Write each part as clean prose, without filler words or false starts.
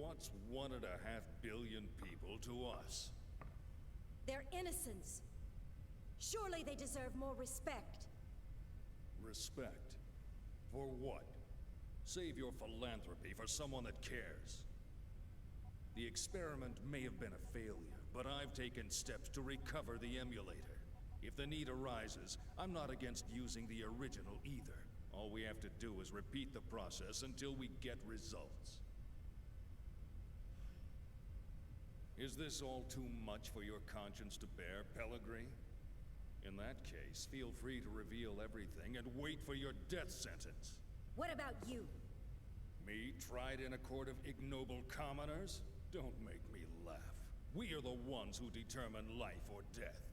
what's 1.5 billion people to us? They're innocents. Surely they deserve more respect. Respect? For what? Save your philanthropy for someone that cares. The experiment may have been a failure, but I've taken steps to recover the emulator. If the need arises, I'm not against using the original either. All we have to do is repeat the process until we get results. Is this all too much for your conscience to bear, Pellegrini? In that case, feel free to reveal everything and wait for your death sentence. What about you? Me, tried in a court of ignoble commoners? Don't make me laugh. We are the ones who determine life or death.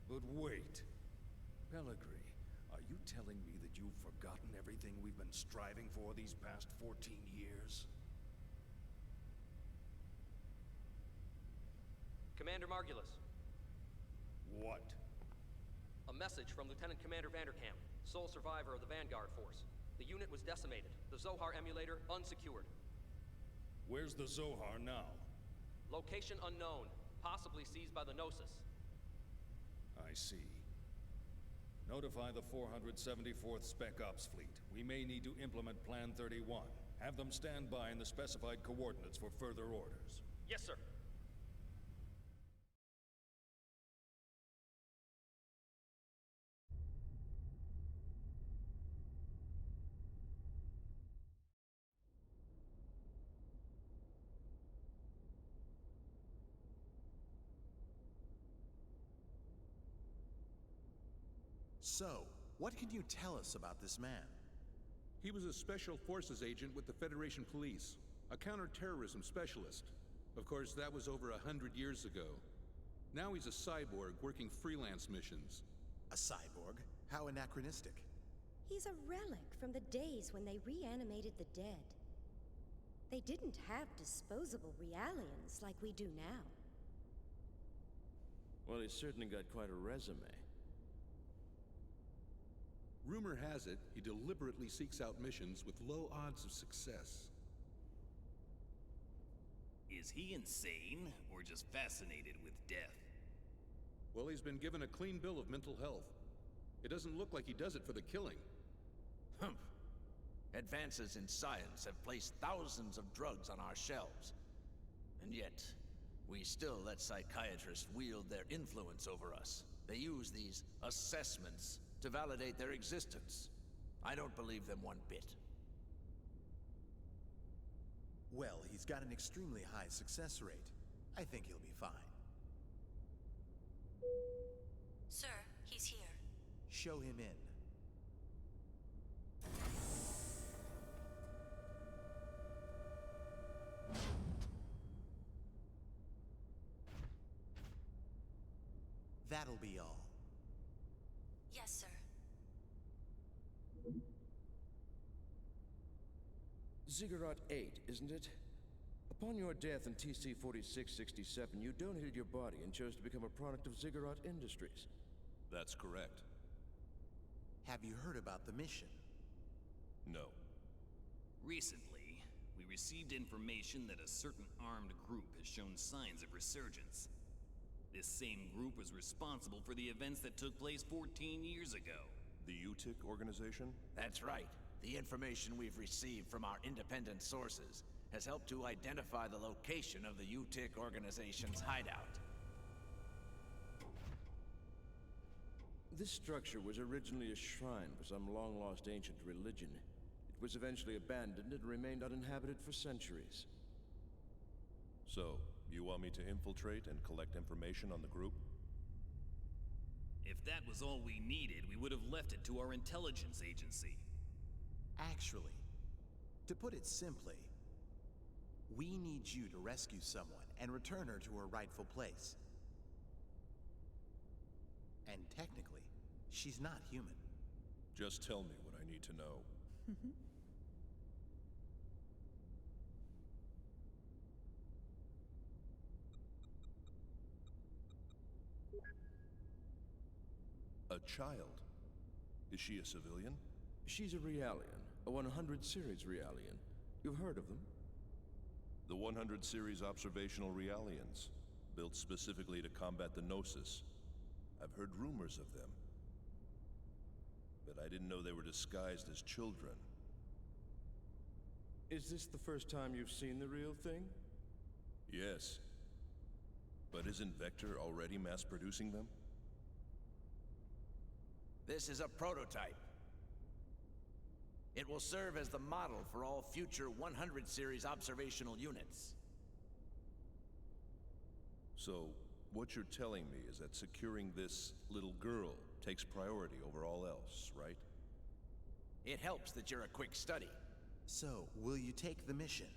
But wait. Pellegrini, are you telling me that you've forgotten everything we've been striving for these past 14 years? Commander Margulis. What? A message from Lieutenant Commander Vanderkamp, sole survivor of the Vanguard Force. The unit was decimated. The Zohar emulator unsecured. Where's the Zohar now? Location unknown, possibly seized by the Gnosis. I see. Notify the 474th Spec Ops Fleet. We may need to implement Plan 31. Have them stand by in the specified coordinates for further orders. Yes, sir. So, what can you tell us about this man? He was a Special Forces agent with the Federation Police, a counter-terrorism specialist. Of course, that was over 100 years ago. Now he's a cyborg working freelance missions. A cyborg? How anachronistic. He's a relic from the days when they reanimated the dead. They didn't have disposable Realians like we do now. Well, he's certainly got quite a resume. Rumor has it, he deliberately seeks out missions with low odds of success. Is he insane, or just fascinated with death? Well, he's been given a clean bill of mental health. It doesn't look like he does it for the killing. Humph. Advances in science have placed thousands of drugs on our shelves. And yet, we still let psychiatrists wield their influence over us. They use these assessments to validate their existence. I don't believe them one bit. Well, he's got an extremely high success rate. I think he'll be fine. Sir, he's here. Show him in. That'll be all. Yes, sir. Ziggurat 8, isn't it? Upon your death in TC-4667, you donated your body and chose to become a product of Ziggurat Industries. That's correct. Have you heard about the mission? No. Recently, we received information that a certain armed group has shown signs of resurgence. This same group was responsible for the events that took place 14 years ago. The UTIC organization? That's right. The information we've received from our independent sources has helped to identify the location of the UTIC organization's hideout. This structure was originally a shrine for some long-lost ancient religion. It was eventually abandoned and remained uninhabited for centuries. So, you want me to infiltrate and collect information on the group? If that was all we needed, we would have left it to our intelligence agency. Actually, to put it simply, we need you to rescue someone and return her to her rightful place. And technically, she's not human. Just tell me what I need to know. A child? Is she a civilian? She's a Realian, a 100 series Realian. You've heard of them? The 100 series observational Realians, built specifically to combat the Gnosis. I've heard rumors of them, but I didn't know they were disguised as children. Is this the first time you've seen the real thing? Yes. But isn't Vector already mass-producing them? This is a prototype. It will serve as the model for all future 100 series observational units. So, what you're telling me is that securing this little girl takes priority over all else, right? It helps that you're a quick study. So, will you take the mission?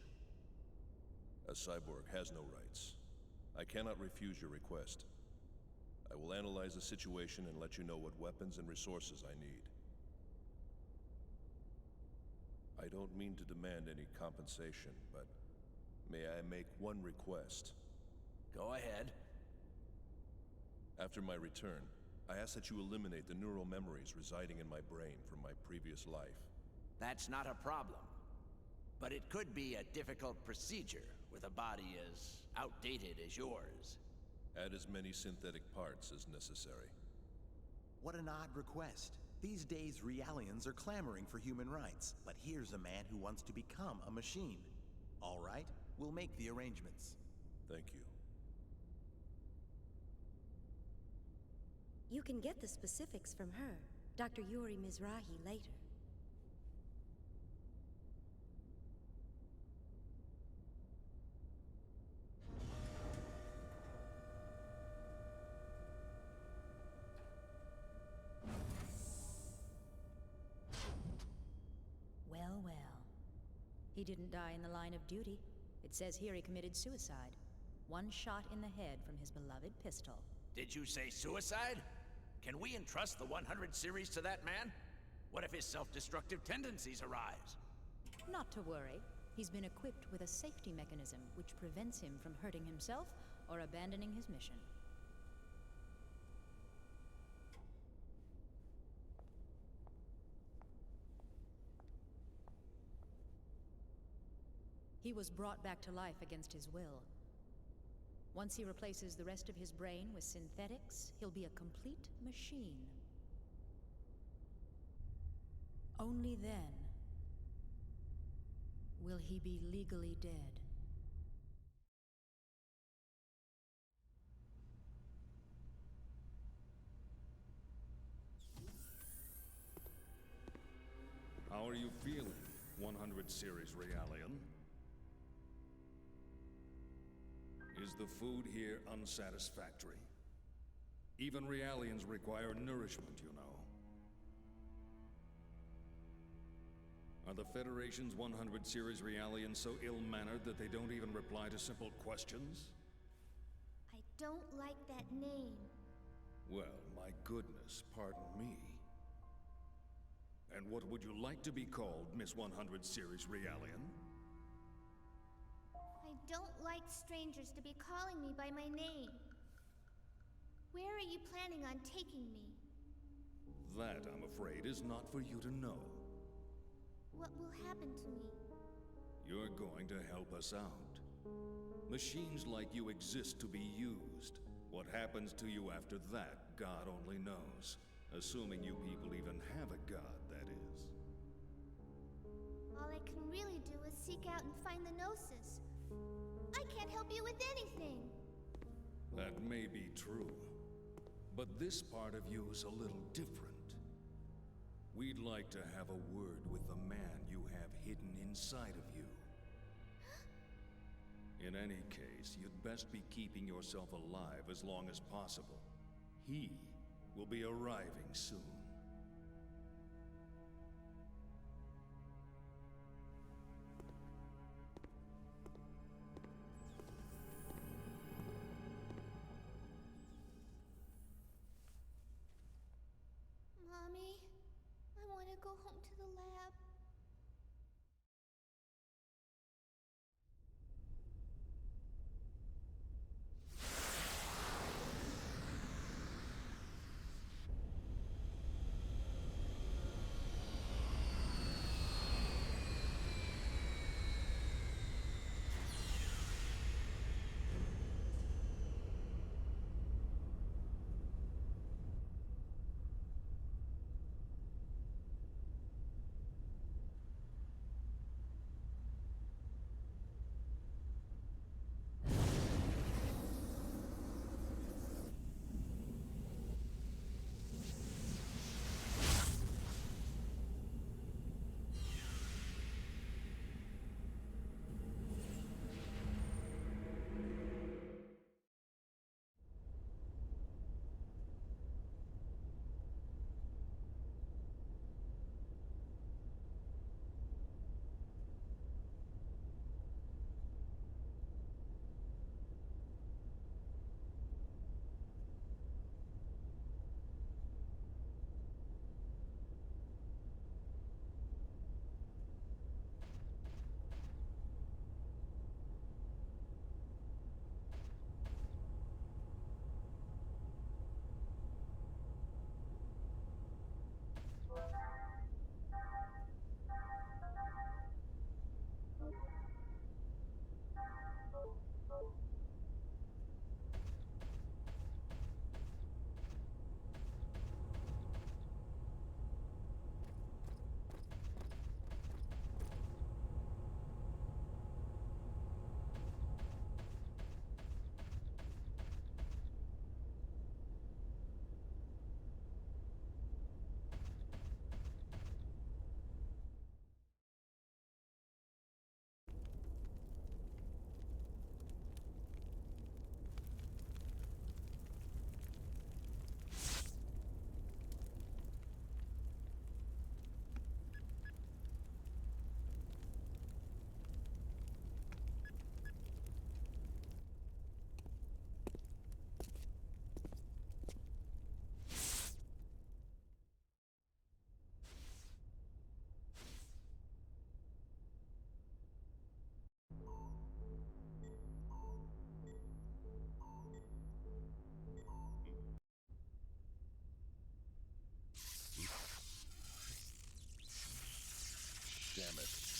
A cyborg has no rights. I cannot refuse your request. I will analyze the situation and let you know what weapons and resources I need. I don't mean to demand any compensation, but may I make one request? Go ahead. After my return, I ask that you eliminate the neural memories residing in my brain from my previous life. That's not a problem. But it could be a difficult procedure with a body as outdated as yours. Add as many synthetic parts as necessary. What an odd request. These days, Realians are clamoring for human rights, but here's a man who wants to become a machine. All right, we'll make the arrangements. Thank you. You can get the specifics from her, Dr. Yuri Mizrahi, later. Well, well. He didn't die in the line of duty. It says here he committed suicide. One shot in the head from his beloved pistol. Did you say suicide? Can we entrust the 100 series to that man? What if his self-destructive tendencies arise? Not to worry. He's been equipped with a safety mechanism which prevents him from hurting himself or abandoning his mission. He was brought back to life against his will. Once he replaces the rest of his brain with synthetics, he'll be a complete machine. Only then will he be legally dead. How are you feeling, 100 series Realian? Is the food here unsatisfactory? Even Realians require nourishment, you know. Are the Federation's 100 series Realians so ill-mannered that they don't even reply to simple questions? I don't like that name. Well, my goodness, pardon me. And what would you like to be called, Miss 100 series Realian? I don't like strangers to be calling me by my name. Where are you planning on taking me? That, I'm afraid, is not for you to know. What will happen to me? You're going to help us out. Machines like you exist to be used. What happens to you after that, God only knows. Assuming you people even have a god, that is. All I can really do is seek out and find the Gnosis. I can't help you with anything. That may be true. But this part of you is a little different. We'd like to have a word with the man you have hidden inside of you. In any case, you'd best be keeping yourself alive as long as possible. He will be arriving soon. Mommy, I want to go home to the lab.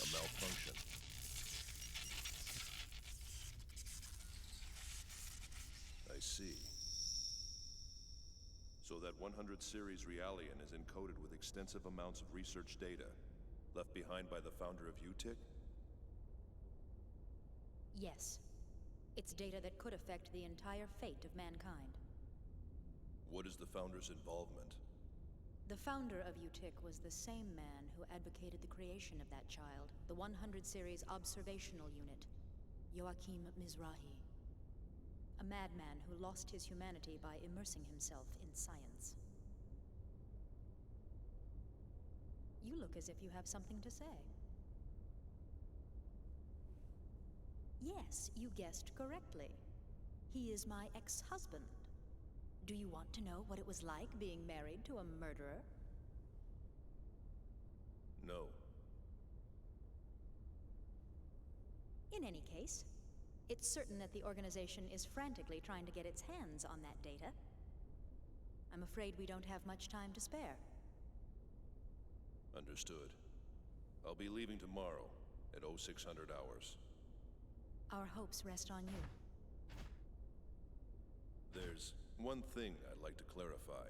A malfunction. I see. So that 100 series Realian is encoded with extensive amounts of research data, left behind by the founder of UTIC? Yes. It's data that could affect the entire fate of mankind. What is the founder's involvement? The founder of UTIC was the same man who advocated the creation of that child, the 100 series observational unit, Joachim Mizrahi. A madman who lost his humanity by immersing himself in science. You look as if you have something to say. Yes, you guessed correctly. He is my ex-husband. Do you want to know what it was like being married to a murderer? No. In any case, it's certain that the organization is frantically trying to get its hands on that data. I'm afraid we don't have much time to spare. Understood. I'll be leaving tomorrow at 0600 hours. Our hopes rest on you. There's one thing I'd like to clarify.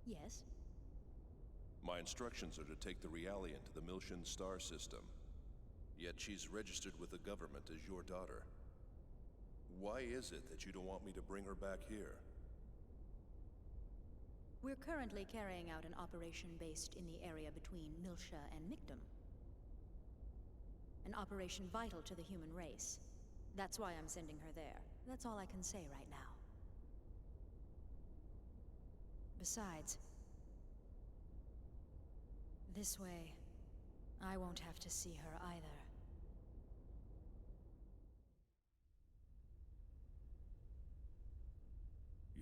Yes? My instructions are to take the Realian to the Miltian star system. Yet she's registered with the government as your daughter. Why is it that you don't want me to bring her back here? We're currently carrying out an operation based in the area between Miltia and Mictum. An operation vital to the human race. That's why I'm sending her there. That's all I can say right now. Besides, this way, I won't have to see her either.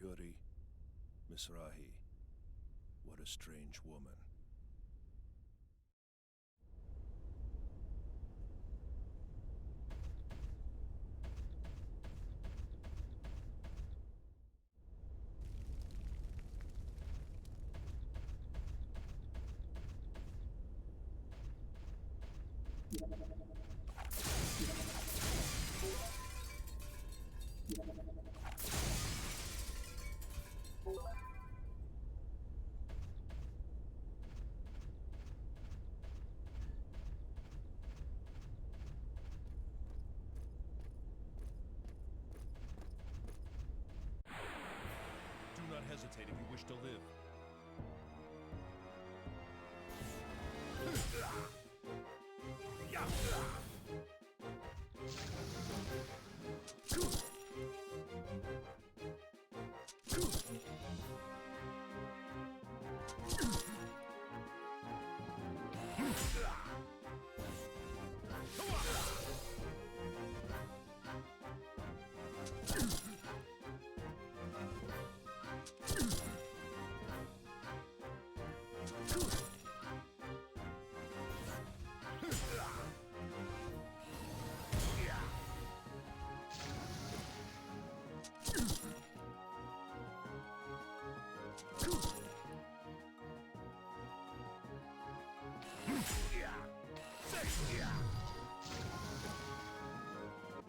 Yuri Mizrahi. What a strange woman. Do not hesitate if you wish to live.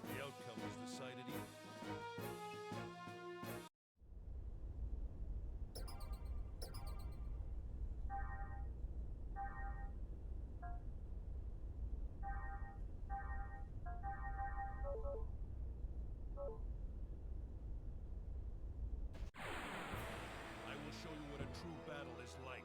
The outcome was decided I will show you what a true battle is like.